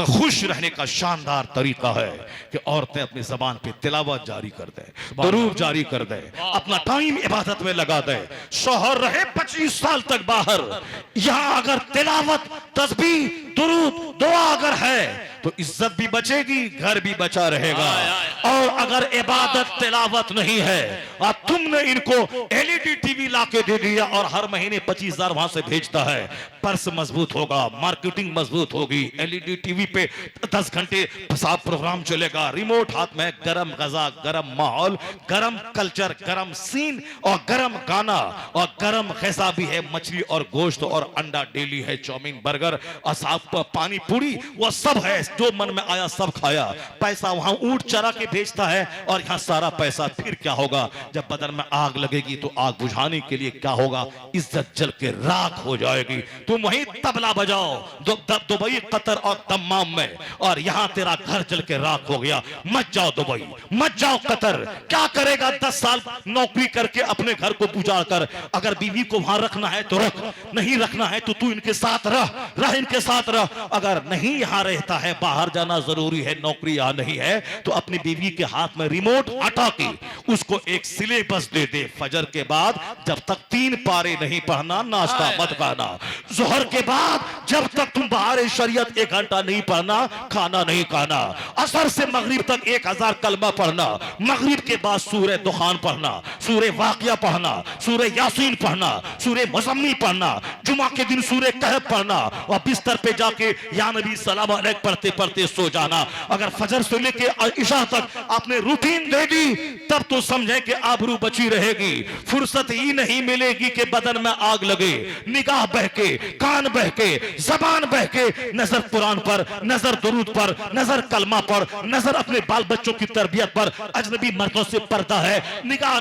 खुश रहने का शानदार तरीका है कि औरतें अपनी जबान पे तिलावत जारी कर दें, दरूद जारी कर दें, अपना टाइम इबादत में लगा दें। शौहर रहे 25 साल तक बाहर, यहां अगर तिलावत, तस्बीह, दुरूद, दुआ अगर है तो इज्जत भी बचेगी, घर भी बचा रहेगा। और अगर इबादत तिलावत नहीं है और तुमने इनको एलईडी टीवी लाके दे दिया और हर महीने 25,000 वहां से भेजता है, पर्स मजबूत होगा, मार्केटिंग मजबूत होगी, एलईडी टीवी पे 10 घंटे साफ प्रोग्राम चलेगा, रिमोट हाथ में, गरम गजा, गरम माहौल, गरम कल्चर, गरम सीन और गरम गाना और गरम गजा भी है, मछली और गोश्त और अंडा डेली है, चाउमीन, बर्गर और साफ पानी पूरी, वो सब है, जो मन में आया सब खाया। पैसा वहां ऊंट चरा के भेजता है और यहां सारा पैसा। फिर क्या होगा जब बदन में आग लगेगी तो आग बुझाने के लिए क्या होगा, इज्जत जल के राख हो जाएगी। तुम वहीं तबला बजाओ दुबई, कतर और दम्माम में, और यहां तेरा घर जल के राख हो गया। मत जाओ दुबई, मत जाओ कतर, क्या करेगा 10 साल नौकरी करके अपने घर को उजाड़ कर। अगर बीवी को वहां रखना है तो रख, नहीं रखना है तो तू इनके साथ रह इनके साथ रह। अगर नहीं यहां रहता है, बाहर जाना जरूरी है, नौकरी यहां नहीं है, तो अपनी बीवी के हाथ में रिमोट हटा के उसको एक सिलेबस दे दे। फजर के बाद जब तक 3 पारे नहीं पढ़ना, नाश्ता मत खाना। जोहर के बाद जब तक तुम बाहर शरीयत 1 घंटा नहीं पढ़ना, खाना नहीं खाना। असर से मगरिब तक 1000 कलमा पढ़ना। मगरिब के बाद सूरह दुखान पढ़ना, सूरह वाक़िया पढ़ना, सूरह यासीन पढ़ना, सूरह मुज़म्मिल पढ़ना, जुमा के दिन सूरह कहफ पढ़ना और बिस्तर पे जाके या नबी सलाम अलैक पढ़ते पढ़ते सो जाना। अगर फजर से लेके इशा तक आपने रूटीन दे दी, तब तो समझे कि आबरू बची रहेगी। फुर्सत ही नहीं मिलेगी कि बदन में आग लगे, निगाह बहके, कान बहके, जबान बहके, नजर कुरान पर, नजर दुरूद पर, नजर कलमा पर, नजर अपने बाल बच्चों की तरबियत पर। अजनबी मर्दों से पर्दा है, निगाह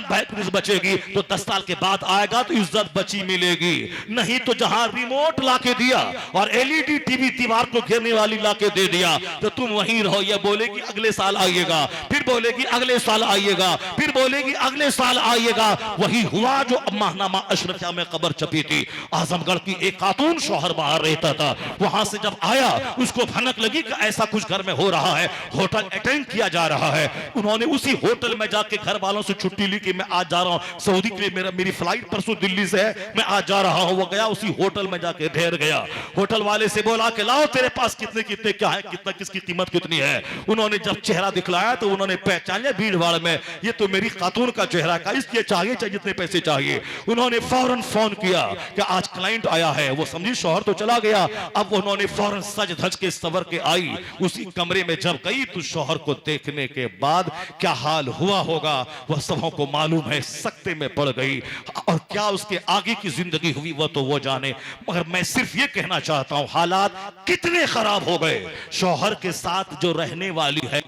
बचेगी तो 10 साल के बाद आएगा तो इज्जत बची मिलेगी। नहीं तो जहां रिमोट लाके दिया और एलईडी टीवी दीवार को घेरने वाली लाके दे दिया, तो तुम वहीं रहो। ये बोलेगी अगले साल आइएगा, फिर बोलेगी अगले साल आइएगा, फिर बोलेगी अगले साल आइएगा। वही हुआ जो माहनामा अशरफिया में खबर छपी थी। आजमगढ़ की एक खातून, शौहर बाहर रहता था, वहां से जब आया उसको भनक लगी कि ऐसा कुछ घर में हो रहा है, होटल अटेंड किया जा रहा है। उन्होंने उसी होटल में जाके घर वालों से छुट्टी ली कि मैं आज जा रहा हूं सऊदी के लिए, मेरी फ्लाइट परसों दिल्ली से है, मैं आज जा रहा हूं। वो गया उसी होटल में जाके ठहर गया। होटल वाले से बोला कि लाओ तेरे पास कितने कितने क्या है, कितना किसकी कीमत कितनी है। उन्होंने जब चेहरा दिखलाया तो उन्होंने पहचान लिया भीड़ भाड़ में, ये तो मेरी खातून का चेहरा का, इसके चाहिए जितने पैसे चाहिए। उन्होंने फौरन फोन किया कि आज क्लाइंट आया है। वो समझी शौहर तो चला गया। अब उन्होंने फौरन सज धज के सवर के आई, उसी कमरे में जब गई तो शौहर को देखने के बाद क्या हाल हुआ होगा वह सबों को मालूम है। सकते में पड़ गई और क्या उसके आगे की जिंदगी हुई वो तो वो जाने। मगर मैं सिर्फ ये कहना चाहता हूं हालात कितने खराब हो गए। शौहर के साथ जो रहने वाली है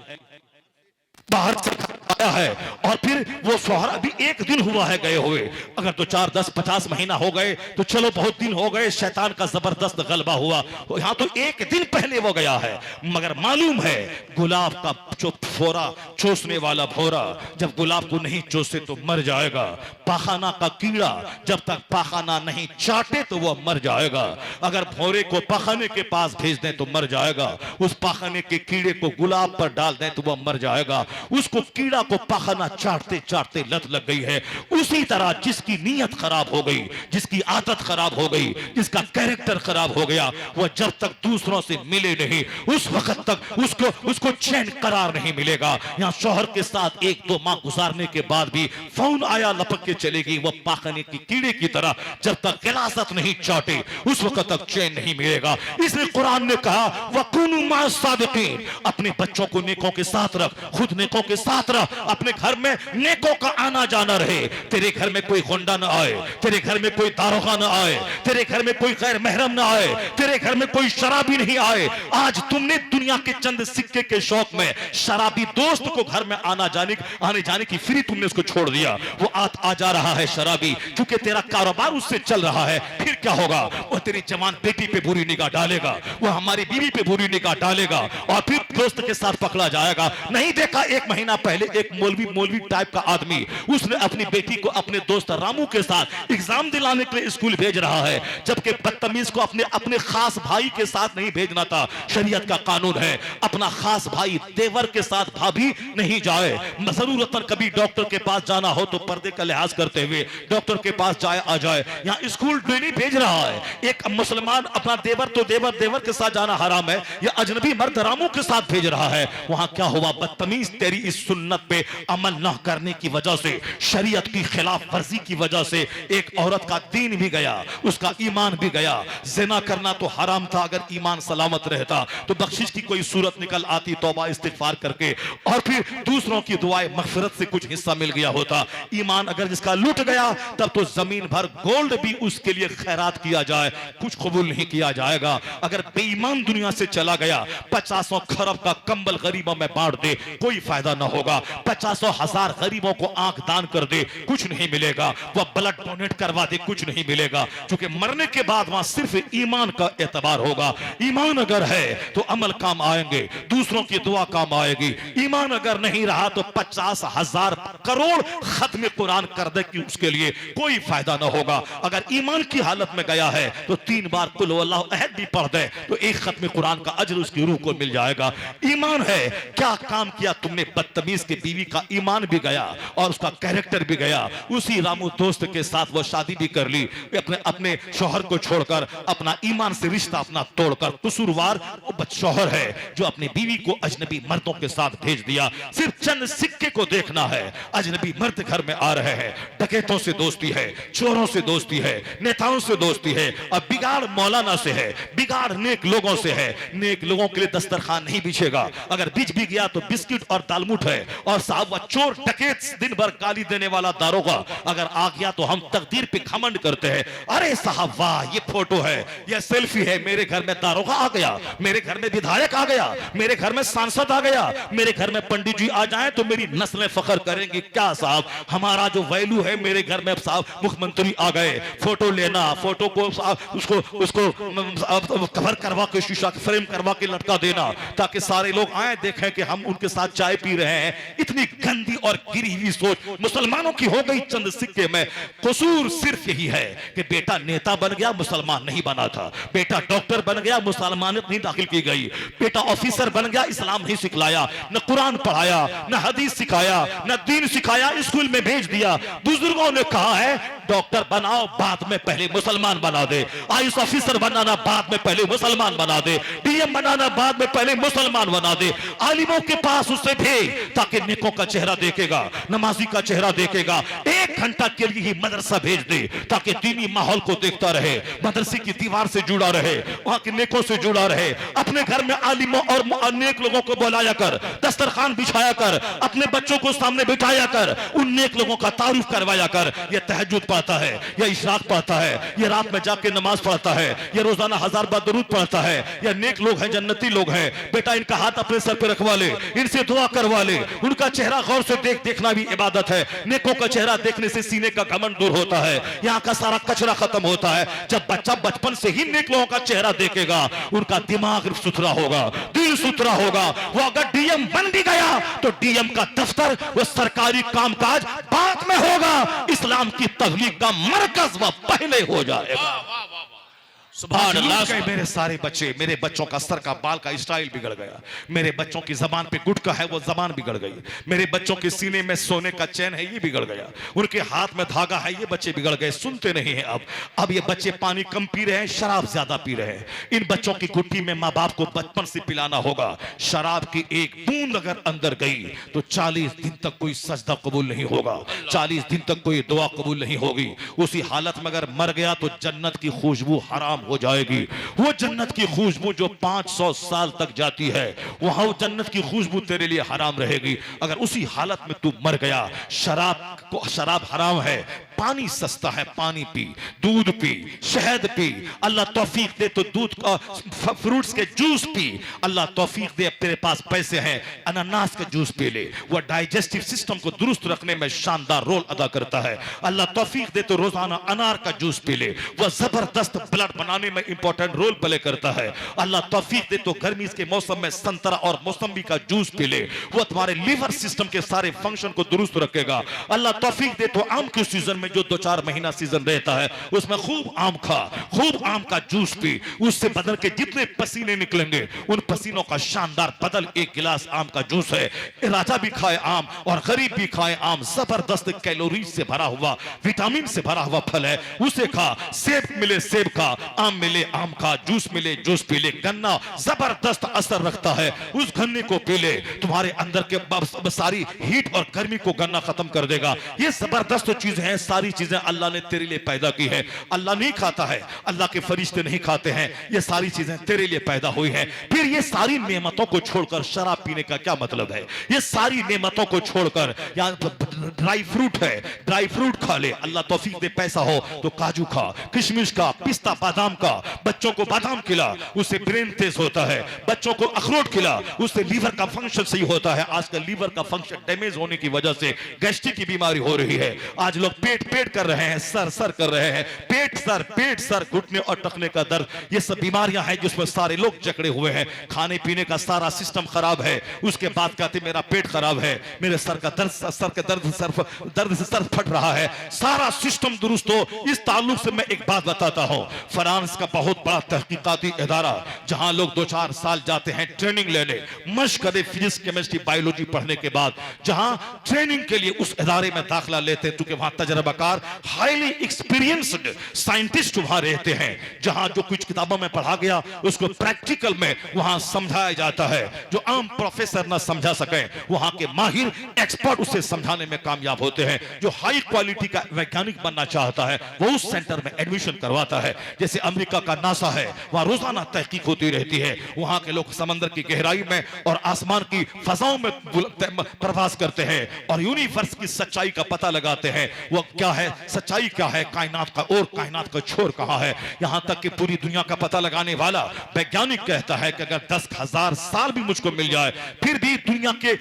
बाहर से आया है और फिर वो शौहर अभी 1 दिन हुआ है गए हुए, अगर तो 4, 10, 50 महीना हो गए तो चलो बहुत दिन हो गए, शैतान का जबरदस्त गलबा हुआ। यहां तो 1 दिन पहले वो गया है। मगर मालूम है गुलाब का जो फोरा चूसने वाला भोरा जब गुलाब को नहीं चूसे तो मर जाएगा। पाखाना का कीड़ा जब तक पाखाना नहीं चाटे तो वह मर जाएगा। अगर भोरे को पाखाने के पास भेज दें तो मर जाएगा। उस पाखाने के कीड़े को गुलाब पर डाल दें तो वह मर जाएगा। उसको कीड़ा को पाखाना चाटते चाटते लत लग गई है। उसी तरह जिसकी नीयत खराब हो गई, जिसकी आदत खराब हो गई, जिसका कैरेक्टर खराब हो गया, वह जब तक दूसरों से मिले नहीं उस वक्त तक उसको चैन करार नहीं मिलेगा। यहां शौहर के साथ 1-2 माह गुजारने के बाद भी फोन आया लपक के चलेगी। वह पाखाने की कीड़े की तरह जब तक गिलासत नहीं चाटे उस वक्त तक चैन नहीं मिलेगा। इसलिए कुरान ने कहा वकुनु मास सादिकीन, अपने बच्चों को नेकों के साथ रख, खुद नेकों के साथ रह, अपने घर में नेकों का आना जाना रहे। तेरे घर में कोई गुंडा ना आए, तेरे घर में कोई दारोगा ना आए, तेरे घर में कोई गैर महरम ना आए, तेरे घर में कोई शराबी नहीं आए। आज तुमने दुनिया के चंद सिक्के के शौक में शराबी दोस्त को घर में आने जाने की फ्री तुमने उसको छोड़ दिया। वो आ जा रहा है शराबी, क्योंकि तेरा कारोबार उससे चल रहा है। फिर क्या होगा? वो तेरी जवान बेटी पे बुरी निगाह डालेगा, वो हमारी बीवी पे बुरी निगाह डालेगा, और फिर दोस्त के साथ पकड़ा जाएगा। नहीं देखा, एक महीना पहले एक मौलवी टाइप का आदमी, उसने अपनी बेटी को अपने दोस्त रामू के साथ एग्जाम दिलाने के लिए स्कूल भेज रहा है, जबकि बदतमीज को अपने खास भाई के साथ नहीं भेजना था। शरीयत का कानून है, अपना खास भाई देवर के साथ भाभी नहीं जाए। जरूरतन कभी डॉक्टर के पास जाना हो तो पर्दे का लिहाज करते हुए डॉक्टर के पास जाए आ जाए। यहाँ स्कूल नहीं भेज रहा है एक मुसलमान अपना देवर, तो देवर के साथ जाना हराम है, या अजनबी मर्द रामू के साथ भेज रहा है। वहां क्या हुआ? बदतमीज तेरी इस सुन्नत पे अमल न करने की वजह से, शरीयत की खिलाफ वर्जी की वजह से एक औरत का दीन भी गया, उसका ईमान भी गया। जिना करना तो हराम था, अगर ईमान सलामत रहता तो बख्शिश की कोई सूरत निकल आती, तौबा इस्तिगफार करके, और फिर दूसरों की दुआएं मगफिरत से कुछ हिस्सा मिल गया होता। ईमान अगर जिसका लूट गया, तब तो जमीन भर गोल्ड भी उसके लिए खैरात किया जाए, कुछ कबूल नहीं किया जाएगा। अगर बेईमान दुनिया से चला गया, 50 खरब का कंबल गरीबों में बांट दे, कोई फायदा ना होगा। 50,000 गरीबों को आंख दान कर दे, कुछ नहीं मिलेगा। वह ब्लड डोनेट करवा दे, कुछ नहीं मिलेगा, क्योंकि मरने के बाद वहां सिर्फ ईमान का एतबार होगा। ईमान अगर है तो अमल काम आएंगे, दूसरों की दुआ काम आएगी। ईमान अगर नहीं रहा तो 50,000 करोड़ खत्म कुरान कर दे कि उसके लिए कोई फायदा ना होगा। अगर ईमान की हालत में गया है तो 3 बार कुल हुवल्लाहु अहद भी पढ़ दे तो एक खत्म कुरान का अजर उसकी रूह को मिल जाएगा। ईमान है, क्या काम किया तुमने? बदतमीज की बीवी का ईमान भी गया और उसका कैरेक्टर भी गया। उसी रामू दोस्त के साथ वो शादी भी कर ली, अपने शौहर को छोड़कर, अपना ईमान से रिश्ता अपना तोड़कर। कसूरवार वो शौहर है जो अपनी बीवी को अजनबी मर्दों के साथ भेज दिया। सिर्फ चंद सिक्के को देखना है, अजनबी मर्द घर में आ रहे हैं, डकैतों से दोस्ती है, चोरों से दोस्ती है, नेताओं से दोस्ती है। अब बिगाड़ मौलाना से है, बिगाड़ नेक लोगों से है। नेक लोगों के लिए दस्तरखान नहीं बिछेगा, अगर बिछ भी गया तो बिस्किट और दालमुट है। और साहब वह चोर डकैत दिन भर गाली देने वाला दारोगा अगर आ गया तो हम तकदीर पे घमंड करते हैं। अरे साहब वाह, ये फोटो है, ये सेल्फी है, मेरे घर में दारोगा आ गया, मेरे घर में विधायक आ गया, मेरे घर में सांसद आ गया, मेरे घर में पंडित जी आ जाएं तो मेरी नस्लें फख्र करेंगी। क्या साहब, हमारा जो वैल्यू है, मेरे घर में साहब मुख्यमंत्री आ गए, फोटो लेना, फोटो को उसको कवर करवा के शीशा फ्रेम करवा के लटका देना ताकि सारे लोग आए देखें कि हम उनके साथ चाय पी रहे हैं। इतनी गंदी और गिरी हुई सोच मुसलमानों की हो गई चंद सिक्के में। कसूर सिर्फ यही है कि बेटा नेता बन गया, मुसलमान नहीं बना था। बेटा डॉक्टर बन गया, मुसलमानियत नहीं दाखिल की गई। बेटा ऑफिसर बन गया, इस्लाम नहीं सिखलाया, न कुरान पढ़ाया, न हदीस सिखाया, न दीन सिखाया, स्कूल में भेज दिया। बुजुर्गों ने कहा है डॉक्टर बनाओ, बाद में पहले मुसलमान बना दे। आईएएस ऑफिसर बनाना, बाद में पहले मुसलमान बना दे। डीएम बनाना, बाद में पहले मुसलमान बना दे। आलिमों के पास उसे भेज ताकि नेकों का चेहरा देखेगा, नमाजी का चेहरा देखेगा। 1 घंटा के लिए ही मदरसा भेज दे ताकि दीनी माहौल को देखता रहे, मदरसे की दीवार से जुड़ा रहे, वहां के नेकों से जुड़ा रहे। अपने घर में आलिमों और नेक लोगों को बुलाया कर, दस्तरखान बिछाया कर, अपने बच्चों को सामने बिठाया कर, उन नेक लोगों का तारुफ करवाया कर। ये तहज्जुद पढ़ता है, या इशराक पढ़ता है, ये रात में जाके नमाज पढ़ता है, या रोजाना 1000 बार दरूद पढ़ता है, या नेक लोग हैं, जन्नती लोग हैं। बेटा इनका हाथ अपने सर पे रखवा ले, इनसे दुआ करवा ले, उनका चेहरा गौर से देखना भी इबादत है। नेकों का चेहरा देखने से सीने का घमंड दूर होता है, यहाँ का सारा कचरा खत्म होता है। जब बच्चा बचपन से ही नेक लोगों का चेहरा देखेगा, उनका दिमाग सुथरा होगा, दिल सुथरा होगा। वो अगर डीएम बन भी गया तो डीएम का दफ्तर, वो सरकारी कामकाज बाद में होगा, इस्लाम की तबलीग का मरकज वह पहले हो जाएगा। सुभान अल्लाह। मेरे सारे बच्चे, मेरे बच्चों का सर का बाल का स्टाइल बिगड़ गया, मेरे बच्चों की जबान पे गुटका है वो जबान बिगड़ गई, मेरे बच्चों के सीने में सोने का चैन है ये बिगड़ गया, उनके हाथ में धागा है ये बच्चे बिगड़ गए, सुनते नहीं है। अब ये बच्चे पानी कम पी रहे हैं, शराब ज्यादा पी रहे हैं। इन बच्चों की गुट्टी में माँ बाप को बचपन से पिलाना होगा। शराब की एक बूंद अगर अंदर गई तो 40 दिन तक कोई सजदा कबूल नहीं होगा, 40 दिन तक कोई दुआ कबूल नहीं होगी। उसी हालत में अगर मर गया तो जन्नत की खुशबू हराम हो जाएगी। वो जन्नत की खुशबू जो 500 साल तक जाती है, वहां वो जन्नत की खुशबू तेरे लिए हराम रहेगी। अगर उसी हालत में तू मर गया, शराब हराम है, पानी सस्ता है, पानी पी, दूध पी, शहद पी। अल्लाह तौफीक दे तो दूध का फ्रूट्स के जूस पी। अल्लाह तौफीक दे तेरे पास पैसे हैं, अनानास का जूस पी ले, वह डाइजेस्टिव सिस्टम को दुरुस्त रखने में शानदार रोल अदा करता है। अल्लाह तौफीक दे तो रोजाना अनार का जूस पी ले, वह जबरदस्त ब्लड बनाने में इंपॉर्टेंट रोल प्ले करता है। अल्लाह तौफीक दे तो गर्मी के मौसम में संतरा और मौसम्बी का जूस पी ले, वह तुम्हारे लिवर सिस्टम के सारे फंक्शन को दुरुस्त रखेगा। अल्लाह तौफीक दे तो आम के सीजन में जो 2-4 महीना सीजन रहता है उसमें खूब आम खा, खूब आम का जूस पी, उससे बदन के जितने पसीने निकलेंगे उन पसीनों का शानदार बदल एक गिलास आम का जूस है। राजा भी खाए आम और गरीब भी खाए आम, जबरदस्त कैलोरी से भरा हुआ, विटामिन से भरा हुआ फल है, उसे खा। सेब मिले सेब का, आम मिले आम का, जूस मिले जूस पी ले। गन्ना जबरदस्त असर रखता है, उस गन्ने को पी ले, तुम्हारे अंदर के सारी हीट और गर्मी को गन्ना खत्म कर देगा। ये जबरदस्त चीज है, सारी चीजें अल्लाह ने तेरे लिए पैदा की है। अल्लाह नहीं खाता है, अल्लाह के फरिश्ते नहीं खाते हैं, ये सारी चीजें तेरे लिए पैदा हुई है। फिर ये सारी नेमतों को छोड़कर शराब पीने का क्या मतलब है? ये सारी नेमतों को छोड़कर या ड्राई फ्रूट है, ड्राई फ्रूट खा ले। अल्लाह तौफीक दे पैसा हो तो काजू खा, किशमिश का, पिस्ता बादाम का। बच्चों को बादाम खिला, उससे ब्रेन तेज होता है। बच्चों को अखरोट खिला, उससे लीवर का फंक्शन सही होता है। आजकल लीवर का फंक्शन डैमेज होने की वजह से गैस्ट्रिक की बीमारी हो रही है। आज लोग पेट पेट कर रहे हैं, सर सर कर रहे हैं, पेट सर, घुटने और टखने का दर्द, ये सब बीमारियां हैं जिसमें सारे लोग जकड़े हुए हैं। खाने पीने का सारा सिस्टम खराब है, उसके बाद कहते मेरा पेट खराब है, मेरे सर का दर्द, सर के दर्द से सर फट रहा है। सारा सिस्टम दुरुस्त हो। इस ताल्लुक से मैं एक बात बताता हूं, फ्रांस का बहुत बड़ा तहकीकाती इदारा जहां लोग 2-4 साल जाते हैं ट्रेनिंग लेने, मशक करे फिजिक्स केमिस्ट्री बायोलॉजी पढ़ने के बाद, जहां ट्रेनिंग के लिए उस इदारे में दाखिला लेते हैं, क्योंकि वहां तजर्बाकार हाईली एक्सपीरियंस्ड साइंटिस्ट वहां रहते हैं। जहां जो कुछ किताबों में पढ़ा गया उसको प्रैक्टिकल में वहां समझाया जाता है। जो आम प्रोफेसर ना समझा सके, वहां के माहिर एक्सपर्ट उसे समझाने में कामयाब होते हैं। जो हाई क्वालिटी का वैज्ञानिक बनना चाहता है वो उस सेंटर में एडमिशन करवाता है। जैसे अमेरिका का नासा है, वहां रोजाना तहकीक होती रहती है। वहां के लोग समंदर की गहराई में और आसमान की फजाओं में प्रवास करते हैं और यूनिवर्स की सच्चाई का पता लगाते हैं। वो क्या है, सच्चाई क्या है, कायनात का और कायनात का छोर कहां है। यहां तक कि पूरी दुनिया का पता लगाने वाला वैज्ञानिक कहता है कि अगर 10,000 साल भी मुझको मिल जाए फिर भी दुनिया के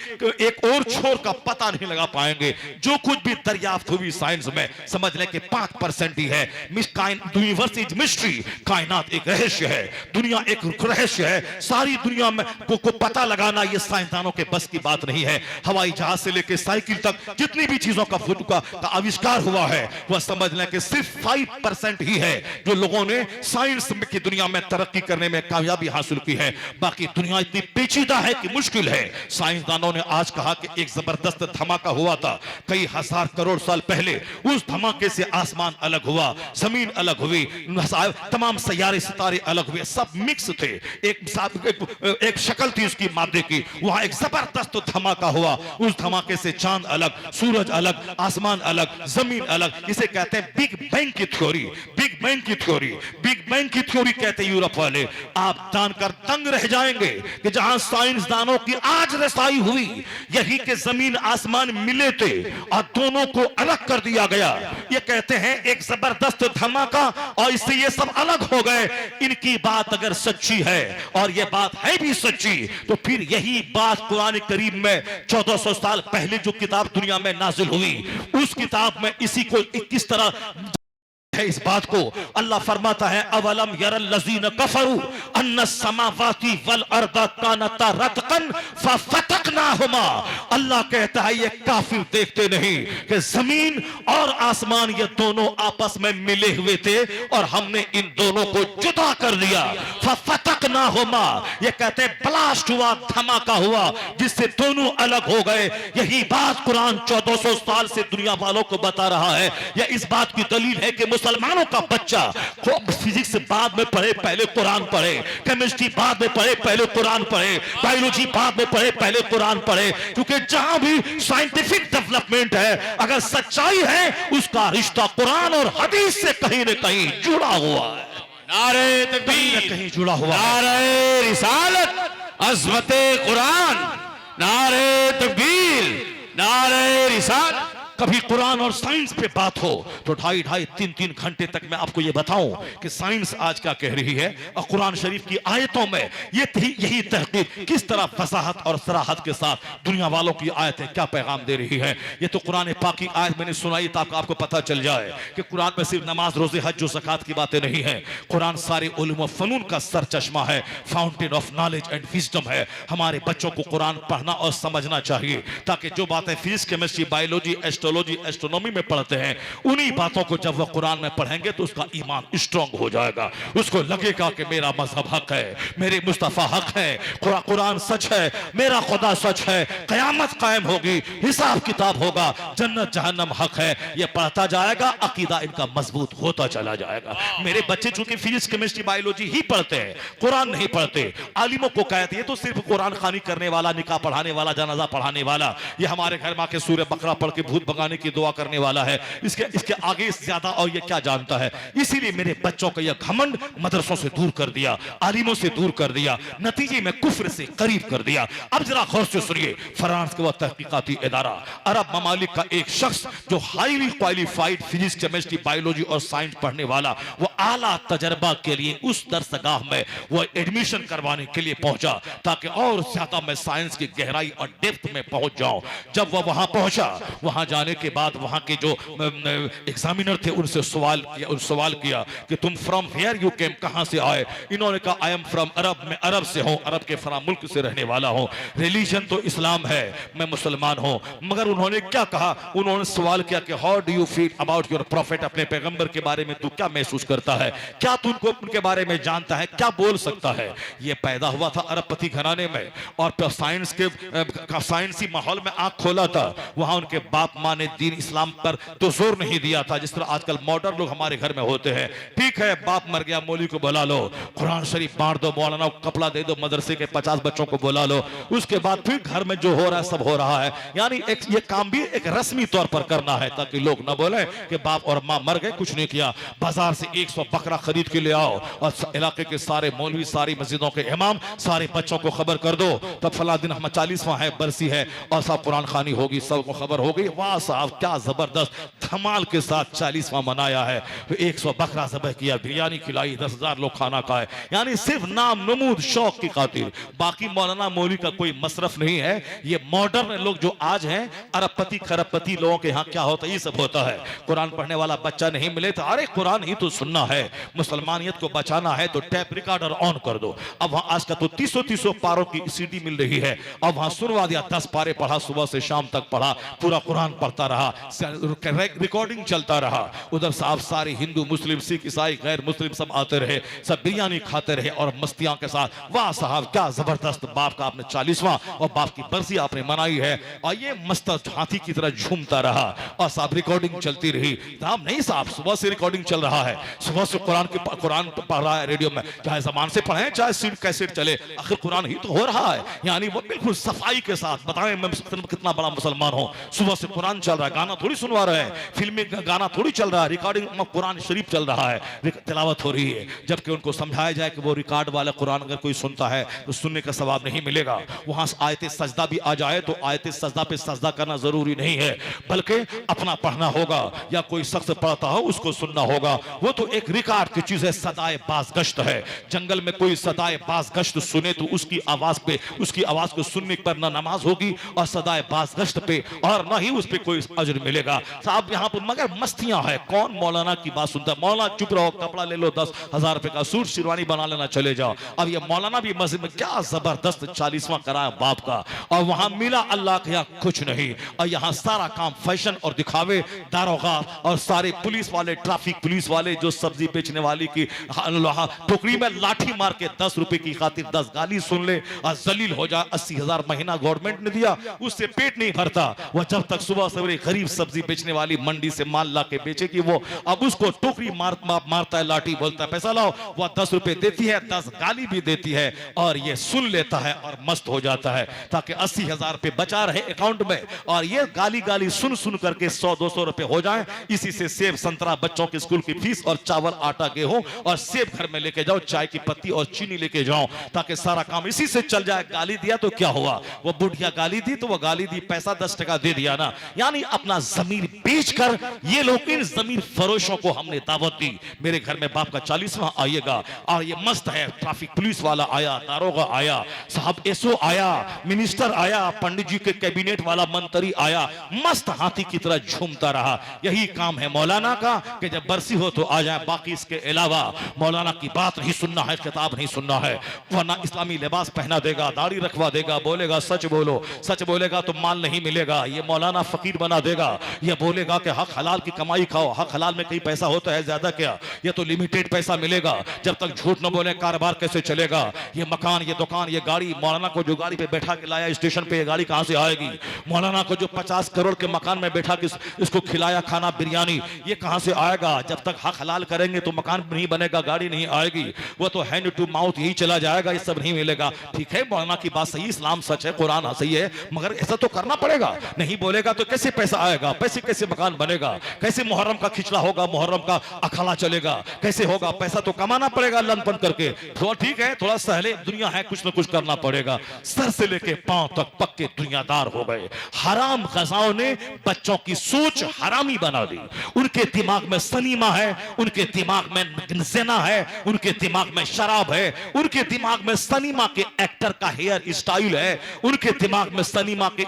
एक और छोर का पता नहीं लगा पाएंगे। जो कुछ भी दरियाफ्त हुई साइंस में, समझ लें कि 5% ही है। यूनिवर्स इज मिस्ट्री, कायनात एक रहस्य है, दुनिया एक रहस्य है। सारी दुनिया में को पता लगाना ये साइंसदानों के बस की बात नहीं है। हवाई जहाज से लेकर साइकिल तक जितनी भी चीजों का आविष्कार हुआ है वह समझ लें कि सिर्फ 5% ही है जो लोगों ने साइंस की दुनिया में तरक्की करने में कामयाबी हासिल की है। बाकी दुनिया इतनी पेचीदा है कि मुश्किल है। साइंसदानों ने आज कहा कि एक जबरदस्त धमाका हुआ था कई हजार करोड़ साल पहले। उस धमाके से आसमान अलग हुआ, जमीन अलग हुई, तमाम सैयारे सितारे अलग हुए, सब मिक्स थे, एक शक्ल थी उसकी मादे की। वहां एक जबरदस्त धमाका हुआ। उस धमाके से चांद अलग, सूरज अलग, आसमान अलग, जमीन अलग। इसे कहते हैं बिग बैंग की थ्योरी। बिग बैंग की थ्योरी, बिग बैंग की थ्योरी कहते हैं यूरोप वाले। आप जानकर दंग रह जाएंगे कि जहां साइंसदानों की आज रसाई हुई, यही के जमीन आसमान मिले थे और दोनों को अलग कर दिया गया। ये कहते हैं एक जबरदस्त धमाका और इससे ये सब अलग हो गए। इनकी बात अगर सच्ची है और ये बात है भी सच्ची तो फिर यही बात कुरान करीम में 1400 साल पहले जो किताब दुनिया में नाजिल हुई उस किताब में इसी को किस तरह है। इस बात को अल्लाह फरमाता है अवलम यरल लज़ीन कफरू अन्नस समावाति वल अर्दा कानता रतकन फफतकनाहुमा। अल्लाह कहता है ये काफिर देखते नहीं कि जमीन और आसमान ये दोनों आपस में मिले हुए थे और हमने इन दोनों को जुदा कर दिया। फफतकनाहुमा, ये कहते हैं ब्लास्ट हुआ, धमाका हुआ जिससे दोनों अलग हो गए। यही बात कुरान 1400 साल से दुनिया वालों को बता रहा है। यह इस बात की दलील है कि मुसलमानों का बच्चा फिजिक्स बाद में पढ़े पहले कुरान पढ़े, केमिस्ट्री बाद में पढ़े पहले कुरान पढ़े, बायोलॉजी बाद में पढ़े पहले कुरान पढ़े। क्योंकि जहां भी साइंटिफिक डेवलपमेंट है अगर सच्चाई है उसका रिश्ता कुरान और हदीस से कहीं न कहीं जुड़ा हुआ है। नारे तकबीर, कहीं जुड़ा हुआ, नारे रिसालत, अज़मते कुरान, नारे तकबीर, नारे रिसालत। कभी कुरान और साइंस पे बात हो तो 2.5-3 घंटे तक मैं आपको ये बताऊं कि साइंस आज क्या कह रही है और कुरान शरीफ की आयतों में यही तहकीक किस तरह फसाहत और सराहत के साथ दुनिया वालों की आयतें क्या पैगाम दे रही है। ये तो कुरान पाक की आयत मैंने सुनाई ताकि आपको पता चल जाए कि कुरान में सिर्फ नमाज, रोजे, हज, ज़कात की बातें नहीं है। कुरान सारे उलूम व फनून का सर चश्मा है, fountain of knowledge and wisdom है। हमारे बच्चों को कुरान पढ़ना और समझना चाहिए ताकि जो बातें physics, chemistry, biology, astrology, astronomy में पढ़ते हैं उन्हीं बातों को जब वह कुरान में पढ़ेंगे तो उसका ईमान स्ट्रांग हो जाएगा। उसको लगेगा कि मेरा मजहब हक है, मेरे मुस्तफा हक है, कुरान सच है, मेरा खुदा सच है, कयामत कायम होगी, हिसाब किताब होगा, जन्नत जहन्नम हक है। ये पढ़ता जाएगा, अकीदा इनका मजबूत होता चला जाएगा। मेरे बच्चे चूंकि फिजिक्स, केमिस्ट्री, बायोलॉजी ही पढ़ते हैं, कुरान नहीं पढ़ते। आलिमों को कहते हैं तो सिर्फ कुरान खानी करने वाला, निकाह पढ़ाने वाला, जनाजा पढ़ाने वाला, ये हमारे घर में आके सूरह बकरा पढ़ के भूत भगाने की दुआ करने वाला है। इसके आगे ज्यादा और ये क्या जानता है। इसीलिए मेरे बच्चों का यह घमंड मदरसों से दूर कर दिया, आलिमों से दूर कर दिया, नतीजे में कुफ्र से करीब कर दिया। अब जरा गौर से सुनिए, फ्रांस का वह तहकीकाती इदारा, अरब ममालिक का एक शख्स जो highly qualified physics, chemistry, biology और साइंस पढ़ने वाला, वो आला तजर्बा के लिए उस दरसगाह में वो एडमिशन करवाने के लिए पहुंचा ताकि और ज्यादा मैं साइंस की गहराई और डेप्थ में पहुंच जाऊं। जब वह वहां पहुंचा, वहां जाने के बाद वहां के जो एग्जामिनर थे उनसे सवाल किया कि तुम फ्रॉम वेयर यू केम, कहां से आए। इन्होंने कहा आई एम फ्रॉम अरब, मैं अरब से हूं, अरब के फला मुल्क से रहने वाला हूं, रिलीजन तो इस्लाम है, मैं मुसलमान हूं। मगर उन्होंने क्या कहा, उन्होंने सवाल किया कि how do you feel about your profit, अपने पैगंबर के बारे में तू क्या महसूस करता है, क्या तू उनके बारे में जानता है, क्या बोल सकता है। यह पैदा हुआ था अरबपति घराने में और साइंसी माहौल में आंख खोला था। वहां उनके बाप मां ने दीन इस्लाम पर तो जोर नहीं दिया था जिस तरह आजकल मॉडर्न लोग हमारे घर में होते हैं। ठीक है, बाप मर गया, मौलवी को बुला लो, कुरान शरीफ बांट दो, मौलाना को कपड़ा दे दो, मदरसे के 50 बच्चों को बुला लो, उसके बाद फिर घर में जो हो रहा है सब हो रहा है। यानी ये काम भी एक रस्मी तौर पर करना है ताकि लोग न बोले कि बाप और मां मर गए, कुछ नहीं किया। बाजार से 100 बकरा खरीद के ले आओ और इलाके के सारे मौलवी, सारी मस्जिदों के इमाम, सारे बच्चों को खबर कर दो, तब फला दिन हम 40वां है, बरसी है और सब कुरान खानी होगी, सबको खबर हो गई। वाह साहब, क्या जबरदस्त धमाल के साथ 40वां मनाया है। 100 बकरा ज़बह किया, बिरयानी खिलाई, 10,000 लोग खाना खाए। यानी सिर्फ नाम नमूद शौक की खातिर, बाकी मौलाना मौलवी का कोई मसरफ नहीं है। ये मॉडर्न लोग जो आज हैं, अरबपति खरबपति लोगों के यहाँ क्या होता है, ये सब होता है। कुरान पढ़ने वाला बच्चा नहीं मिले तो अरे कुरान ही तो सुनना है, मुसलमानियत को बचाना है तो टैप रिकॉर्डर ऑन कर दो। अब वहां आज का तो 300 पारों की सीडी मिल रही है। अब वहां सुनवा दिया, 10 पारे पढ़ा, सुबह से शाम तक पढ़ा, पूरा कुरान पढ़ता रहा, रिकॉर्डिंग चलता रहा। उधर साहब सारे हिंदू, मुस्लिम, सिख, ईसाई, गैर मुस्लिम सब आते रहे, सब बिरयानी खाते रहे और मस्तियां के साथ। वाह साहब, क्या जबरदस्त, बाप का आपने 40वां और बाप की बरसी आपने मनाई है और ये मस्त हाथी की तरह झूमता रहा और साहब रिकॉर्डिंग चलती रही। साहब नहीं साहब, सुबह से रिकॉर्डिंग चल रहा है, सुबह से कुरान पढ़ रहा है रेडियो में, चाहे जबान से पढ़े चाहे सीट कैसेट चले, आखिर कुरान ही तो हो रहा है। यानी वो बिल्कुल सफाई के साथ बताएं मैं कितना बड़ा मुसलमान हूं। सुबह से कुरान चल रहा है, गाना थोड़ी सुनवा रहे हैं, फिल्मी गाना थोड़ी चल रहा है, रिकॉर्डिंग में कुरान शरीफ चल रहा है, तिलावत हो रही है। जबकि उनको समझाया जाए कि वो रिकॉर्ड वाला कुरान अगर कोई सुनता है तो सुनने का सवाब नहीं मिलेगा। वहां आयते सजदा भी आ जाए तो आयते सजदा पे सजदा करना जरूरी नहीं है, बल्कि अपना पढ़ना होगा या कोई शख्स पढ़ता हो उसको सुनना होगा। वो तो एक रिकॉर्ड की चीज है, सदाए बाज़गश्त है। जंगल में कोई सदाए बाज़गश्त सुने तो उसकी आवाज को सुनने पर ना नमाज होगी और सदाए बाज़गश्त पे और ना ही उस पे कोई अजर मिलेगा। साहब यहाँ पर मगर मस्तियां है, कौन मौलाना की बात सुनता है। मौलाना चुप रहो, कपड़ा ले लो, 10,000 रुपए का सूट शेरवानी बना लेना, चले जाओ। अब ये मौलाना भी मस्जिद में क्या जबरदस्त 40वां कराया बाप का, और वहां मिला अल्लाह के यहाँ कुछ नहीं। और यहाँ सारा काम फैशन और दिखावे, दारोगा और सारे पुलिस वाले, ट्रैफिक पुलिस वाले जो सब्जी बेचने वाली की टोकरी में लाठी मार के 10 रुपए की खातिर 10 गाली सुन ले और जलील हो जाए। 80,000 महीना गवर्नमेंट ने दिया, उससे पेट नहीं भरता। वह जब तक सुबह सवेरे गरीब सब्जी बेचने वाली मंडी से माल ला के बेचेगी, वो अब उसको टोकरी मारता है, लाठी बोलता है पैसा लाओ, वह 10 रुपए देती है, 10 गाली भी देती है और ये सुन लेता है और मस्त हो जाता है ताकि 80,000 रुपए बचा रहे अकाउंट में। और ये गाली सुन सुन करके 100-200 रुपए हो जाए, इसी से सेब संतरा, बच्चों के स्कूल की फीस और चावल आटा गेहूं और सेब घर में लेके जाओ, चाय की पत्ती और चीनी लेके जाओ ताकि सारा काम इसी से चल जाए। गाली दिया तो क्या हुआ, वो बुढ़िया गाली दी तो वो गाली दी, पैसा 10 टका दे दिया ना। यानी अपना जमीन बेचकर ये लोग, इन जमीन फरोशों को हमने दावत दी, मेरे घर में बाप का 40वां आइएगा। और ये मस्त है, ट्रैफिक पुलिस वाला आया, दारोगा आया, साहब एसओ आया, मिनिस्टर आया, पंडित जी के कैबिनेट वाला मंत्री आया, मस्त हाथी की तरह झूमता रहा। यही काम है मौलाना का कि जब बरसी हो तो आ जाए, बाकी इसके अलावा मौलाना की बात नहीं सुनना है, किताब नहीं सुनना है, वरना इस्लामी लिबास पहना देगा, दाढ़ी रखवा देगा, बोलेगा सच बोलो, सच बोलेगा तो माल नहीं मिलेगा, ये मौलाना फकीर बना देगा, ये बोलेगा कि हक हलाल की कमाई खाओ, हक हलाल में कहीं पैसा होता है ज्यादा क्या, ये तो लिमिटेड पैसा मिलेगा, जब तक झूठ न बोले कारोबार कैसे चलेगा, ये मकान, ये दुकान, ये गाड़ी, मौलाना को जो गाड़ी पे बैठा के लाया स्टेशन पे, ये गाड़ी कहां से आएगी, मौलाना को जो 50 करोड़ के मकान में बैठा के इसको खिलाया खाना बिरयानी, ये कहां से आएगा, जब तक हक हलाल करेंगे तो मकान नहीं बनेगा, गाड़ी नहीं आएगी, वो तो हैंड टू माउथ यही चला जाएगा, ये सब नहीं मिलेगा। ठीक है, मौलाना की बात सही, इस्लाम सच है, कुरान सही है, मगर ऐसा तो करना पड़ेगा, नहीं बोलेगा तो कैसे पैसा आएगा, पैसे कैसे मकान बनेगा, कैसे मुहर्रम का खिचड़ा होगा, मुहर्रम का अखाड़ा चलेगा, कैसे होगा, पैसा तो कमाना पड़ेगा लंपन करके। तो ठीक है, थोड़ा सहले दुनिया है, कुछ ना कुछ करना पड़ेगा। सर से लेके पांव तक पक्के दुनियादार हो गए। हराम गजाओं ने बच्चों की सोच हरामी बना दी, उनके दिमाग में सनीमा है, उनके दिमाग में ज़िना है, उनके दिमाग में शराब है, उनके दिमाग में सनीमा के एक्टर का हेयर स्टाइल है, उनके दिमाग में सनीमा के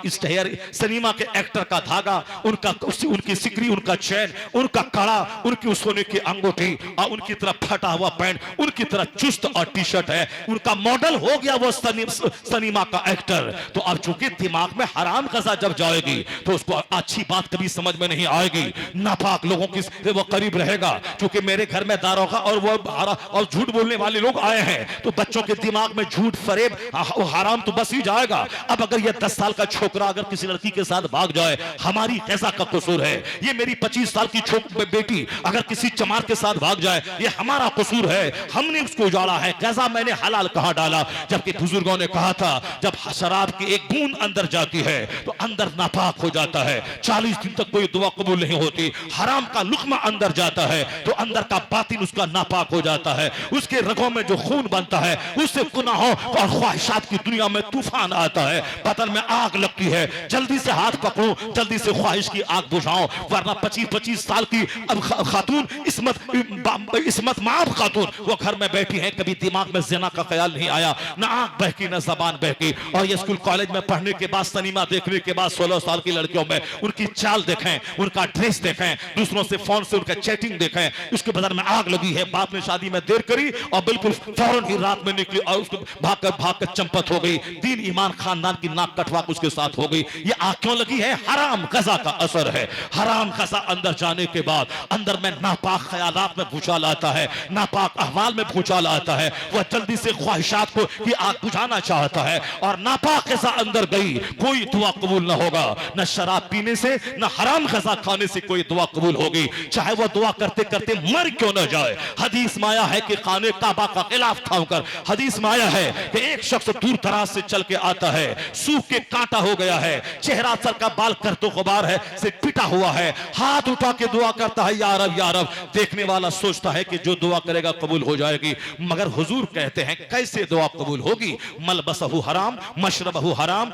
एक्टर का धागा, उनकी सिकरी, उनका चैन, उनका कड़ा, उनकी सोने की अंगूठी और उनकी तरह फटा हुआ पैंट, उनकी तरह चुस्त और टी शर्ट है, उनका मॉडल हो गया वो सनीमा का एक्टर। तो अब चूंकि दिमाग में हराम गजा जब जाएगी तो उसको अच्छी बात कभी समझ में नहीं आएगी, नापाक लोगों की वो करीब रहेगा। क्योंकि मेरे घर में दारोगा और झूठ बोलने वाले लोग आए हैं, तो बच्चों के दिमाग में झूठ फरेब हराम तो बस ही जाएगा। अब अगर ये 10 साल का छोकरा अगर किसी लड़की के साथ भाग जाए, हमारी कैसा का कसूर है? ये मेरी 25 साल की बेटी अगर किसी चमार के साथ भाग जाए, ये हमारा कसूर है, हमने उसको उजाड़ा है, कैसा मैंने हलाल कहां डाला। जबकि बुजुर्गों ने कहा था जब शराब की एक बूंद अंदर जाती है तो अंदर नापाक हो जाता है, 40 दिन तक कोई दुआ कबूल नहीं होती। हराम का लुक्मा अंदर जाता है तो अंदर का बातिन उसका नापाक हो जाता है, उसके रगों में जो खून बनता है उससे गुनाहों और ख्वाहिशात की दुनिया में तूफान आता है, बदन में आग लगती है। जल्दी से हाथ पकड़ो, जल्दी से ख्वाहिश की आग बुझाओ, वरना 25-25 साल की अब खातून इस्मत माफ खातून वो घर में बैठी है, कभी दिमाग में ज़िना का ख्याल नहीं आया, ना आंख बहकी ना जबान बहकी। और ये स्कूल कॉलेज में पढ़ने के बाद, सिनेमा देखने के बाद 16 साल की लड़कियों में उनकी चाल देखें, उनका ड्रेस देखें, दूसरों से फोन से उनका चैटिंग देखें, उसके बदन में आग लगी है। बाप ने शादी में देर करी और बिल्कुल फौरन ही रात में निकली और उसको भाग कर चंपत हो गई, दीन ईमान खानदान की नाक कटवा उसके साथ हो गई। ये आग क्यों लगी है? हराम गजा का असर है। हराम गजा अंदर जाने के बाद अंदर में नापाक ख्यालात में भूचाल आता है, नापाक अहवाल में भूचाल आता है, वह जल्दी से ख्वाहिशात को की आग बुझाना चाहता है और नापाक गजा अंदर गई, कोई दुआ कबूल ना होगा। न शराब पीने से न हराम गजा खाने से कोई दुआ कबूल होगी, चाहे वह दुआ करते करते मर क्यों न जाए। हदीस में आया है कि खाने काबा का खिलाफ थामकर, हदीस में आया है कि एक शख्स दूर दराज से चल के आता है, सूख के कांटा हो गया है, चेहरा सर का बाल करतो गुबार है से पिटा हुआ है, हाथ उठा के दुआ करता है या रब या रब। देखने वाला सोचता है कि जो दुआ करेगा कबूल हो जाएगी, मगर हुजूर कहते हैं कैसे दुआ कबूल होगी? मलबसहु हराम, मशरबहु हराम,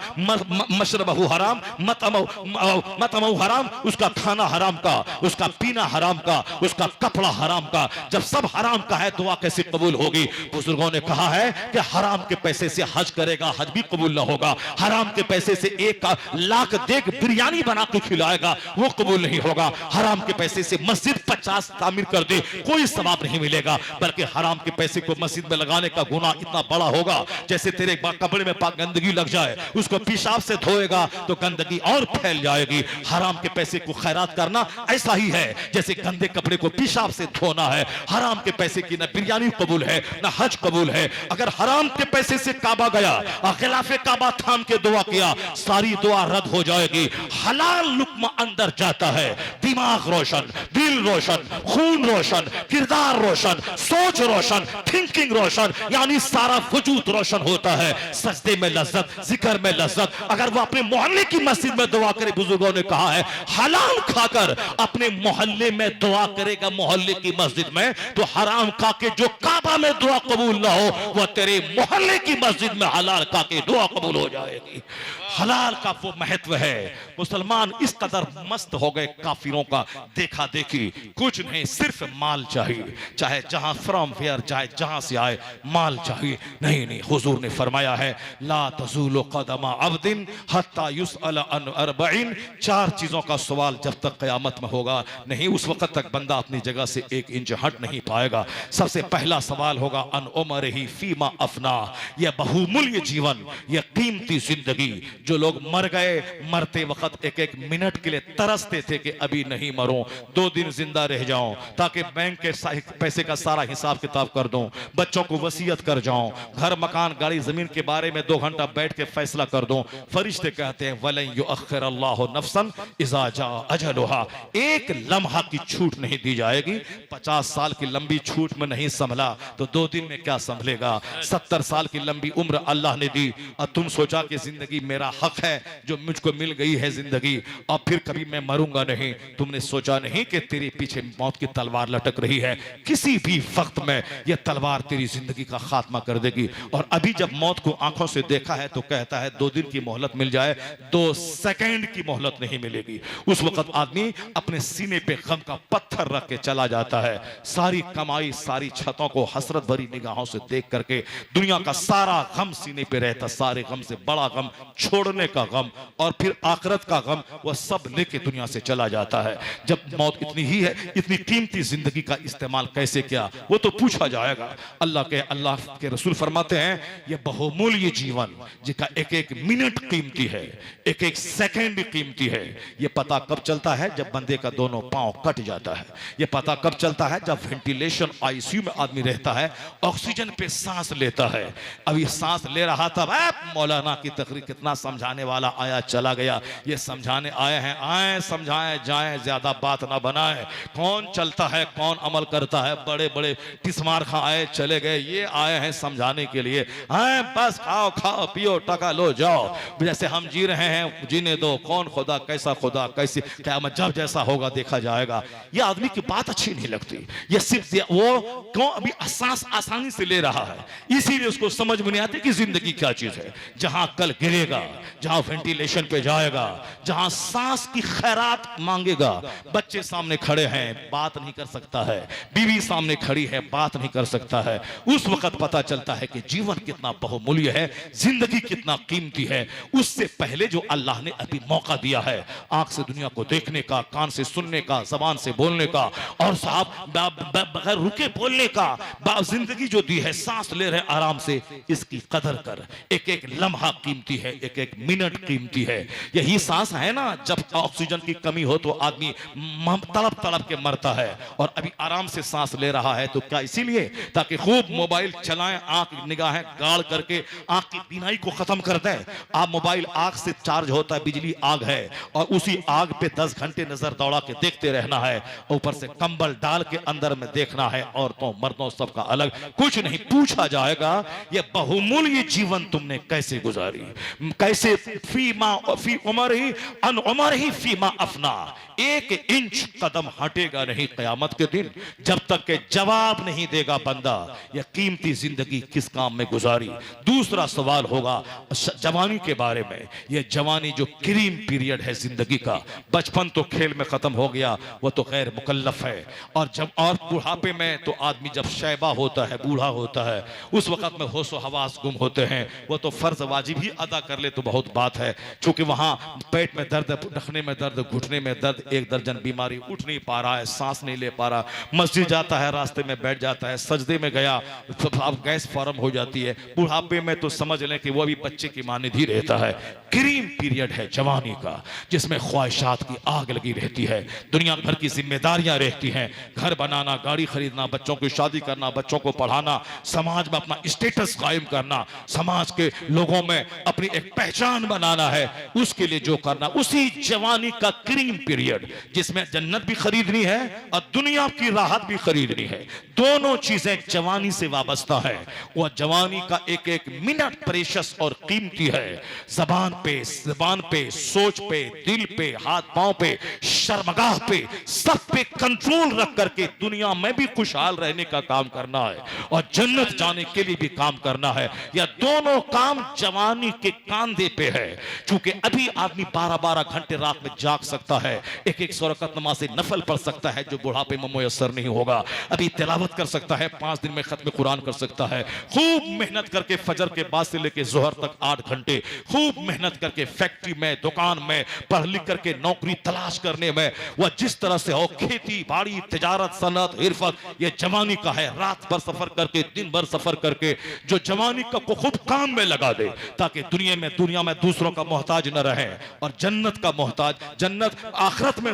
मशरबहु हराम, मतमहु हराम, उसका खाना हराम का, उसका पीना हराम का, उसका कपड़ा हराम का। जब सब हराम का है दुआ कैसे कबूल होगी? बुजुर्गों ने कहा है कि हराम के पैसे से हज करेगा, हज भी कबूल ना होगा। हराम के पैसे से 1 लाख देख बिरयानी बना के खिलाएगा, वो कबूल नहीं होगा। हराम के पैसे से मस्जिद 50 तामीर कर दे, कोई सवाब नहीं मिलेगा, बल्कि हराम के पैसे को मस्जिद में लगाने का गुनाह इतना बड़ा होगा जैसे तेरे कपड़े में गंदगी लग जाए, उसको पेशाब से धोएगा तो गंदगी और फैल जाएगी। हराम के पैसे को खैरात करना ऐसा ही है जैसे गंदे कपड़े को पेशाब से धोना है। हराम के पैसे की ना बिरयानी कबूल है ना हज कबूल है। अगर हराम के पैसे से काबा गया और खिलाफे काबा थाम के दुआ किया, सारी दुआ रद्द हो जाएगी। हलाल लुक्मा अंदर जाता है, दिमाग रोशन, दिल रोशन, खून रोशन, किरदार रोशन, सोच रोशन, थिंकिंग रोशन, यानी सारा वजूद रोशन होता है। सजदे में लज्जत, जिक्र में लज्जत। अगर वो अपने मोहल्ले की मस्जिद में दुआ करे, बुजुर्गों ने कहा है हलाल खाकर अपने मोहल्ले में दुआ करेगा, मोहल्ले की मस्जिद में, तो हराम खा के जो काबा में दुआ कबूल ना हो, वह तेरे मोहल्ले की मस्जिद में हलाल खा के दुआ कबूल हो जाएगी। हलाल का वो महत्व है। मुसलमान इस कदर मस्त हो गए काफिरों का देखा देखी, कुछ नहीं, सिर्फ माल चाहिए, चाहे जहां फ्रॉम वेयर जाए, जहां से आए, माल चाहिए। नहीं नहीं, हुजूर ने फरमाया है ला तज़ूलु क़दमा अब्दिन हत्ता युसअल अन अर्बईन, 4 चीजों का सवाल जब तक क़यामत में होगा नहीं, उस वक्त तक बंदा अपनी जगह से 1 इंच हट नहीं पाएगा। सबसे पहला सवाल होगा अन उमरिही फीमा अफना, यह बहुमूल्य जीवन, यह कीमती जिंदगी। जो लोग मर गए, मरते वक्त एक एक मिनट के लिए तरसते थे कि अभी नहीं मरूं, 2 दिन जिंदा रह जाऊं ताकि बैंक के पैसे का सारा हिसाब किताब कर दूं, बच्चों को वसीयत कर जाऊं, घर मकान गाड़ी जमीन के बारे में 2 घंटा बैठ के फैसला कर दूं। फरिश्ते कहते हैं वलन युअख्खिर अल्लाहु नफ्सन इज़ा जा अजलुहा, एक लम्हा की छूट नहीं दी जाएगी। 50 साल की लंबी छूट में नहीं संभला तो 2 दिन में क्या संभलेगा। 70 साल की लंबी उम्र अल्लाह ने दी और तुम सोचा कि जिंदगी मेरा हक है, जो मुझको मिल गई है जिंदगी, और फिर कभी मैं मरूंगा नहीं। तुमने सोचा नहीं कि तेरे पीछे मौत की तलवार लटक रही है, किसी भी वक्त में यह तलवार तेरी जिंदगी का खात्मा कर देगी। और अभी जब मौत को आंखों से देखा है तो कहता है 2 दिन की मोहलत मिल जाए, 2 सेकंड की मोहलत नहीं मिलेगी। उस वक्त आदमी अपने सीने पे गम का पत्थर रख के चला जाता है, सारी कमाई, सारी छतों को हसरत भरी निगाहों से देख करके दुनिया का सारा गम सीने पे रहता, सारे गम से बड़ा गम छोड़ने का गम और फिर आखिरत का गम, वह सब लेके दुनिया से चला जाता है। जब मौत इतनी ही है, इतनी कीमती जिंदगी का इस्तेमाल कैसे किया वो तो पूछा जाएगा। अल्लाह के रसूल फरमाते हैं यह बहुमूल्य जीवन जिसका एक एक मिनट कीमती है, एक एक सेकंड कीमती है। यह पता कब चलता है जब बंदे का दोनों पांव कट जाता है। यह पता कब चलता है जब वेंटिलेशन आईसीयू में आदमी रहता है, ऑक्सीजन पे सांस लेता है। अब ये सांस ले रहा था, मौलाना की तकरीर कितना समझाने वाला आया चला गया। ये समझाने आए हैं, आए समझाएं जाएं, ज्यादा बात ना बनाएं। कौन चलता है, कौन अमल करता है, बड़े बड़े टिस्मार खां आए चले गए, ये आए हैं समझाने के लिए। आए बस खाओ खाओ पियो टका लो जाओ, जैसे हम जी रहे हैं जीने दो। कौन खुदा, कैसा खुदा, कैसी क़यामत, जब जैसा होगा देखा जाएगा। ये आदमी की बात अच्छी नहीं लगती। ये सिर्फ वो क्यों अभी सांस आसानी से ले रहा है, इसीलिए उसको समझ में नहीं आती कि जिंदगी क्या चीज है। जहां कल गिरेगा, जहां वेंटिलेशन पे जाएगा, जहां सांस की खैरात मांगेगा, बच्चे सामने खड़े हैं बात नहीं कर सकता है, बीवी सामने खड़ी है बात नहीं कर सकता है, उस वक्त पता चलता है कि जीवन कितना बहुमूल्य है, जिंदगी कितना कीमती है। उससे पहले जो अल्लाह ने अभी मौका दिया है आंख से दुनिया को देखने का, कान से सुनने का, जबान से बोलने का, और साहब बगैर रुके बोलने का, जिंदगी जो दी है, सांस ले रहे आराम से, इसकी कदर कर। एक एक लम्हा कीमती है, एक एक मिनट कीमती है। यही सांस है ना, जब ऑक्सीजन की कमी हो तो आदमी तड़प तड़प के मरता है, और अभी आराम से सांस ले रहा है तो क्या इसीलिए ताकि खूब मोबाइल चलाएं, आंख निगाहें गाड़ करके आंख की बीनाई को खत्म कर दें। आप मोबाइल आग से चार्ज होता है, बिजली आग है, और उसी आग पे 10 घंटे नजर दौड़ा के देखते रहना है, ऊपर से कंबल डाल के अंदर में देखना है। औरतों मर्दों सबका अलग, कुछ नहीं पूछा जाएगा ये बहुमूल्य जीवन तुमने कैसे गुजारी, कैसे फी उमर ही अन उमर ही फीमा अफना, 1 इंच कदम हटेगा नहीं क़यामत के दिन जब तक के जवाब नहीं देगा बंदा यह कीमती जिंदगी किस काम में गुजारी। दूसरा सवाल होगा जवानी के बारे में। यह जवानी जो क्रीम पीरियड है जिंदगी का, बचपन तो खेल में खत्म हो गया, वह तो गैर मुकल्लफ है, और जब और बुढ़ापे में तो आदमी जब शैबा होता है, बूढ़ा होता है, उस वक्त में होश व हवास गुम होते हैं। वो तो फर्ज वाजिब ही अदा कर ले तो बहुत बात है, क्योंकि वहां पेट में दर्द, रखने में दर्द, घुटने में दर्द, 1 दर्जन बीमारी, उठ नहीं पा रहा है, सांस नहीं ले पा रहा, मस्जिद जाता है रास्ते में बैठ जाता है, सजदे में गया तो अब गैस फॉर्म हो जाती है। बुढ़ापे में तो समझ लें कि वो भी बच्चे की मानद ही रहता है। क्रीम पीरियड है जवानी का, जिसमें ख्वाहिशात की आग लगी रहती है, दुनिया भर की जिम्मेदारियां रहती हैं, घर बनाना, गाड़ी खरीदना, बच्चों की शादी करना, बच्चों को पढ़ाना, समाज में अपना स्टेटस कायम करना, समाज के लोगों में अपनी एक पहचान बनाना है, उसके लिए जो करना, उसी जवानी का क्रीम पीरियड जिसमें जन्नत भी खरीदनी है और दुनिया की राहत भी खरीदनी है। दोनों चीजें जवानी से वाबस्ता है। वह जवानी का एक एक मिनट प्रेशस और कीमती है। जबान पे, सोच पे, दिल पे, हाथ पांव पे, शर्मगाह पे, सब पे कंट्रोल रख करके दुनिया में भी खुशहाल रहने का काम करना है और जन्नत जाने के लिए भी काम करना है। यह दोनों काम जवानी के कांधे पे चुके हैं। चूंकि अभी आदमी 12-12 घंटे रात में जाग सकता है, एक एक सौ रकअत नमाज नफल पढ़ सकता है जो बुढ़ापे में मुयस्सर नहीं होगा। अभी तिलावत कर सकता है, 5 दिन में खत्म कुरान कर सकता है। खूब मेहनत करके फजर के बाद से लेके जोहर तक 8 घंटे खूब मेहनत करके फैक्ट्री में, दुकान में पढ़ लिख करके नौकरी तलाश करने में, वह जिस तरह से हो, खेती बाड़ी, तिजारत, सनत, इरफत, ये जवानी का है। रात भर सफर करके, दिन भर सफर करके जो जवानी का को खूब काम में लगा दे, ताकि दुनिया में दूसरों का मोहताज न रहे और जन्नत का मोहताज, जन्नत आखिरत में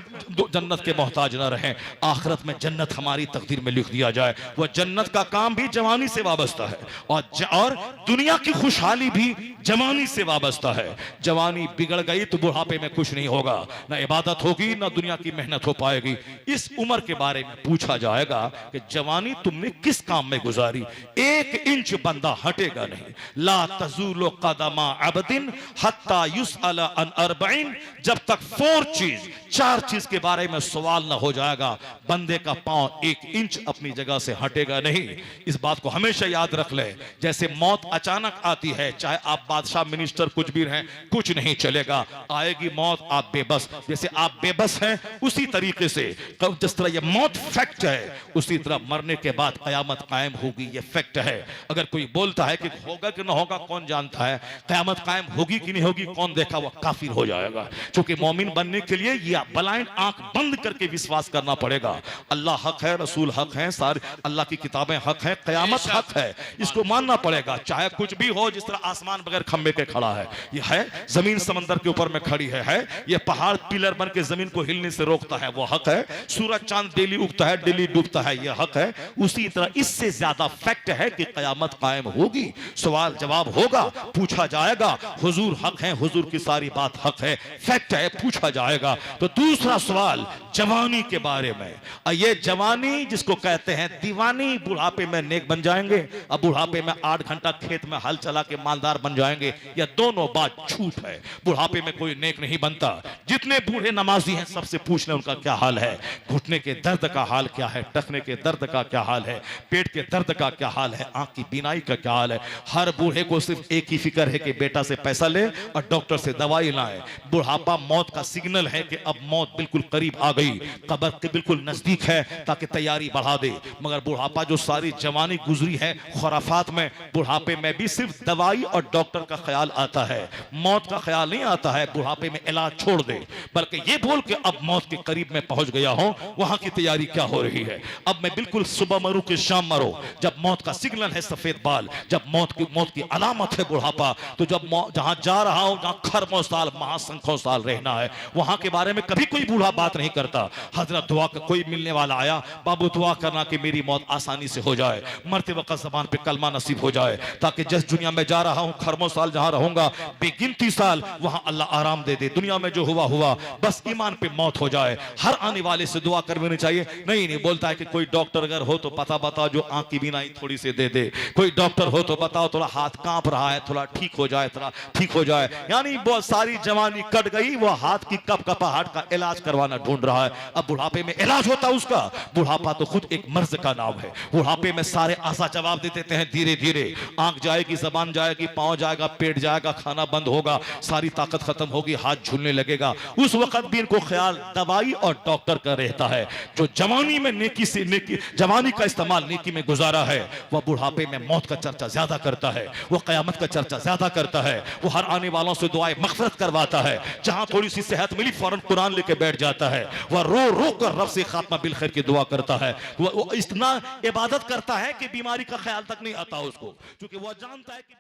जन्नत के मोहताज न रहे। आखिरत में जन्नत हमारी तकदीर में लिख दिया जाए। वह जन्नत का काम भी जवानी से वाबस्ता है और दुनिया की खुशहाली भी जवानी से वाबस्ता है। जवानी बिगड़ गई तो बुढ़ापे में कुछ नहीं होगा, ना इबादत होगी ना दुनिया की मेहनत हो पाएगी। इस उम्र के बारे में पूछा जाएगा कि जवानी तुमने किस काम में गुजारी। 1 इंच बंदा हटेगा नहीं। ला तज़ूलु क़दमा अब्दिन हत्ता युसअल अन 40, जब तक 4 चीज के बारे में सवाल ना हो जाएगा, बंदे का पांव 1 इंच अपनी जगह से हटेगा नहीं। इस बात को हमेशा याद रख ले। जैसे मौत अचानक आती है, चाहे आप बादशाह, मिनिस्टर, कुछ भी रहें, कुछ नहीं चलेगा, आएगी मौत। आप बेबस, जैसे आप बेबस हैं, उसी तरीके से जिस तरह ये मौत फैक्ट है, उसी तरह मरने के बाद कयामत कायम होगी, ये फैक्ट है। अगर कोई बोलता है कि होगा कि ना होगा, कौन जानता है, कयामत कायम होगी कि नहीं होगी, कौन देखा, वह काफिर हो जाएगा। क्योंकि मोमिन बनने के लिए यह ब्लाइंड आंख बंद करके विश्वास करना पड़ेगा। अल्लाह हक है, रसूल हक है, सारी अल्लाह की किताबें हक है, कयामत हक है, इसको मानना पड़ेगा। चाहे कुछ भी हो, जिस तरह आसमान बगैर खंबे के खड़ा है, यह है, जमीन समंदर के ऊपर में खड़ी है, यह पहाड़ पिलर बन के जमीन को हिलने से रोकता है, वो हक है। सूरज चांद डेली उगता है, डेली डूबता है, यह हक है। उसी तरह इससे ज्यादा फैक्ट है कि कयामत कायम होगी, सवाल जवाब होगा, पूछा जाएगा। हुजूर हक है, हुजूर की सारी बात हक है, फैक्ट है, पूछा जाएगा। तो दूसरा सवाल जवानी के बारे में। ये जवानी जिसको कहते हैं दीवानी, बुढ़ापे में नेक बन जाएंगे, अब बुढ़ापे में 8 घंटा खेत में हल चला के मालदार बन जाएंगे, यह दोनों बात झूठ है। बुढ़ापे में कोई नेक नहीं बनता। जितने बूढ़े नमाजी हैं सबसे पूछ लें उनका क्या हाल है, घुटने के दर्द का हाल क्या है, टखने के दर्द का क्या हाल है, पेट के दर्द का क्या हाल है, आंख की बीनाई का क्या हाल है। हर बूढ़े को सिर्फ एक ही फिक्र है कि बेटा से पैसा ले और डॉक्टर से दवाई लाए। बुढ़ापा मौत का सिग्नल है कि अब मौत बिल्कुल करीब आ गई, कब्र के बिल्कुल नजदीक है, ताकि तैयारी बढ़ा दे। मगर बुढ़ापा जो सारी जवानी गुजरी है खुराफात में, बुढ़ापे में भी सिर्फ दवाई और डॉक्टर का ख्याल आता है, मौत का ख्याल नहीं आता है। बुढ़ापे में इलाज छोड़ दे, बल्कि ये बोल के अब मौत के करीब में पहुंच गया हूं, वहां की तैयारी क्या हो रही है। अब मैं बिल्कुल सुबह मरूं कि शाम मरो, जब मौत का सिग्नल है सफेद बाल, जब मौत की अलामत है बुढ़ापा, तो जब जहां जा रहा हूं, जहां खरबों साल महासंख्यों साल रहना है, वहां के बारे में कभी कोई बूढ़ा बात नहीं करता। हजरत दुआ का कोई मिलने वाला आया, बाबू दुआ करना कि मेरी मौत आसानी से हो जाए, मरते वक्त जबान पे कलमा नसीब हो जाए, ताकि जिस दुनिया में जा रहा हूं, खरबों साल जहां रहूंगा, बेगिनती साल, वहां अल्लाह आराम दे दे। दुनिया में जो हुआ हुआ, बस ईमान पे मौत हो जाए। हर आने वाले से दुआ करनी चाहिए। नहीं बोलता है कि कोई डॉक्टर अगर हो तो पता बताओ जो आंख की बीनाई थोड़ी सी दे दे, कोई डॉक्टर हो तो बताओ थोड़ा हाथ कांप रहा है, थोड़ा ठीक हो जाए, थोड़ा ठीक हो जाए। यानी बहुत सारी जवानी कट गई, वो हाथ की कपकपाहट का इलाज करवाना ढूंढ रहा है। अब बुढ़ापे में इलाज होता है उसका। बुढ़ापा तो खुद एक मर्ज का नाम है। बुढ़ापे में सारे आशा जवाब दे देते हैं धीरे धीरे। आंख जाएगी, जबान जाएगी, पांव जाएगा, पेट जाएगा, खाना बंद होगा, सारी ताकत खत्म होगी, हाथ झूलने लगेगा। उस वक्त भी इनको ख्याल दवाई और डॉक्टर का रहता है। जो जवानी में नेकी से नेकी, जवानी का इस्तेमाल नेकी में गुजारा है, वह बुढ़ापे में मौत का चर्चा ज्यादा करता है, वह कयामत का चर्चा ज्यादा करता है, वो हर आने वालों से दुआएं मग़फ़िरत करवाता है। जहां थोड़ी सी सेहत मिली फौरन कुरान लेके बैठ जाता है, वह रो रो कर रब से खात्मा बिल खैर की दुआ करता है। वो इतना इबादत करता है कि बीमारी का ख्याल तक नहीं आता उसको, क्योंकि वह जानता है कि